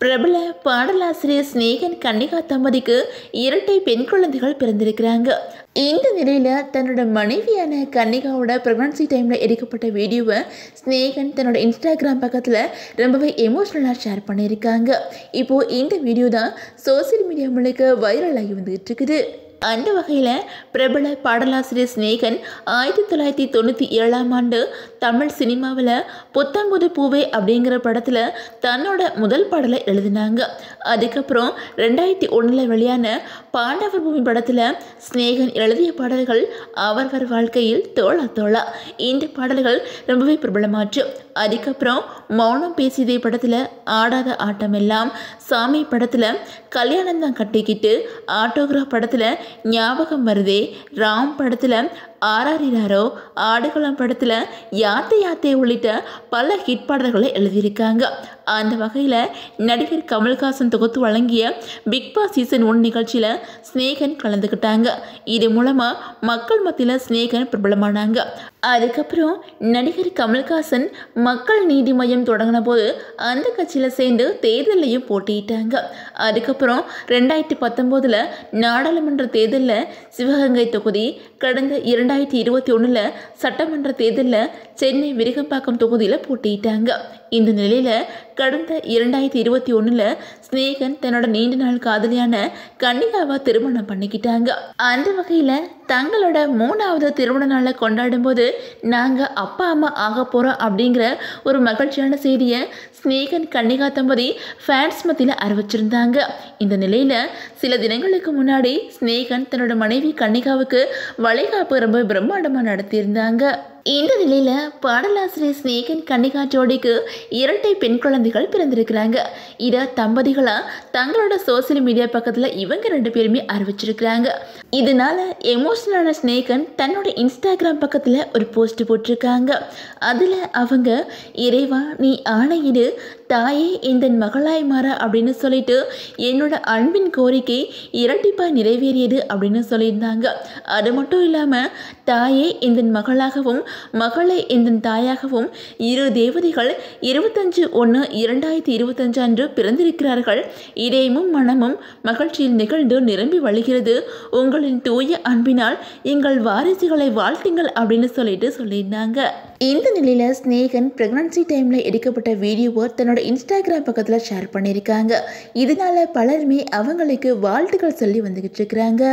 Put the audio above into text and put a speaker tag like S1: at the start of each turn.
S1: பிரபல பாடலாசிரியர் ஸ்நேகன் கன்னிகா தம்பதிக்கு இரட்டை பெண் குழந்தைகள் பிறந்திருக்கிறாங்க. இந்த நிலையில தன்னோட மனைவியான கன்னிகாவோட பிரெக்னன்சி டைம்ல எடுக்கப்பட்ட வீடியோவை ஸ்நேகன் தன்னோட இன்ஸ்டாகிராம் பக்கத்துல ரொம்பவே எமோஷனலாக ஷேர் பண்ணியிருக்காங்க. இப்போ இந்த வீடியோ தான் சோசியல் மீடியா முழுக்க வைரல் ஆகி வந்துகிட்டு இருக்குது. அந்த வகையில் பிரபல பாடலாசிரியர் ஸ்நேகன் 1997ஆம் ஆண்டு தமிழ் சினிமாவில் புத்தம்புது பூவே அப்படிங்கிற படத்தில் தன்னோட முதல் பாடலை எழுதினாங்க. அதுக்கப்புறம் 2001 வெளியான பாண்டவர் பூமி படத்தில் ஸ்நேகன் எழுதிய பாடல்கள் அவரவர் வாழ்க்கையில் தோளா தோளா. இந்த பாடல்கள் ரொம்பவே பிரபலமாச்சு. அதுக்கப்புறம் மௌனம் பேசியதே படத்தில் ஆடாத ஆட்டமெல்லாம், சாமி படத்தில் கல்யாணம் தான் கட்டிக்கிட்டு, ஆட்டோகிராஃப் படத்தில் ஞாபகம் வருதே, ராம் படத்தில் ஆராரிராரோ, ஆடுகளம் படத்தில் யாத்தே யாத்தே உள்ளிட்ட பல ஹிட் பாடல்களை எழுதியிருக்காங்க. அந்த வகையில் நடிகர் கமல்ஹாசன் தொகுத்து வழங்கிய பிக் பாஸ் சீசன் 1 நிகழ்ச்சியில் ஸ்நேகன் கலந்துக்கிட்டாங்க. இது மூலமாக மக்கள் மத்தியில் ஸ்நேகன் பிரபலமானாங்க. அதுக்கப்புறம் நடிகர் கமல்ஹாசன் மக்கள் நீதி மையம் தொடங்கின போது அந்த கட்சியில் சேர்ந்து தேர்தலையும் போட்டியிட்டாங்க. அதுக்கப்புறம் 2019 நாடாளுமன்ற தேர்தலில் சிவகங்கை தொகுதி, கடந்த 2021 சட்டமன்ற தேர்தலில் சென்னை விருகம்பாக்கம் தொகுதியில் போட்டியிட்டாங்க. இந்த நிலையில் கடந்த 2021 ஸ்நேகன் தன்னோட நீண்ட நாள் காதலியான கன்னிகாவை திருமணம் பண்ணிக்கிட்டாங்க. அந்த வகையில் தங்களோட 3வது திருமண நாளை கொண்டாடும் போது நாங்கள் அப்பா அம்மா ஆக போகிறோம் அப்படிங்கிற ஒரு மகிழ்ச்சியான செய்தியை ஸ்நேகன் கன்னிகா தம்பதி ஃபேன்ஸ் மத்தியில் அறிவிச்சிருந்தாங்க. இந்த நிலையில் சில தினங்களுக்கு முன்னாடி ஸ்நேகன் தன்னோட மனைவி கன்னிகாவுக்கு வளைகாப்பு ரொம்ப பிரம்மாண்டமாக நடத்தியிருந்தாங்க. இந்த நிலையில் பாடலாசிரியர் ஸ்நேகன் கன்னிகா ஜோடிக்கு இரட்டை பெண் குழந்தைகள் பிறந்திருக்கிறாங்க. இதை தம்பதிகளாக தங்களோட சோசியல் மீடியா பக்கத்தில் இவங்க 2 பேருமே அறிவிச்சிருக்கிறாங்க. இதனால எமோஷனலான ஸ்நேகன் தன்னோட இன்ஸ்டாகிராம் பக்கத்தில் ஒரு போஸ்ட் போட்டிருக்காங்க. அதில் அவங்க, இறைவா நீ ஆணையிடு, தாயே இந்த மகளாய் மாற அப்படின்னு சொல்லிட்டு என்னோட அன்பின் கோரிக்கை இரட்டிப்பாக நிறைவேறியது அப்படின்னு சொல்லியிருந்தாங்க. அது மட்டும் இல்லாமல், தாயே இந்த மகளாகவும் மகளை இந்த தாயாகவும் இரு தேவதைகள் 25/1/2025 அன்று பிறந்திருக்கிறார்கள். இதயமும் மனமும் மகிழ்ச்சியில் நிகழ்ந்து நிரம்பி வழிகிறது. உங்களின் தூய அன்பினால் எங்கள் வாரிசுகளை வாழ்த்துங்கள் அப்படின்னு சொல்லியிருந்தாங்க. இந்த நிலையில் ஸ்நேகன் பிரெக்னன்சி டைமில் எடுக்கப்பட்ட வீடியோவை தன்னோட இன்ஸ்டாகிராம் பக்கத்தில் ஷேர் பண்ணியிருக்காங்க. இதனால பலருமே அவங்களுக்கு வாழ்த்துக்கள் சொல்லி வந்துகிட்டு இருக்கிறாங்க.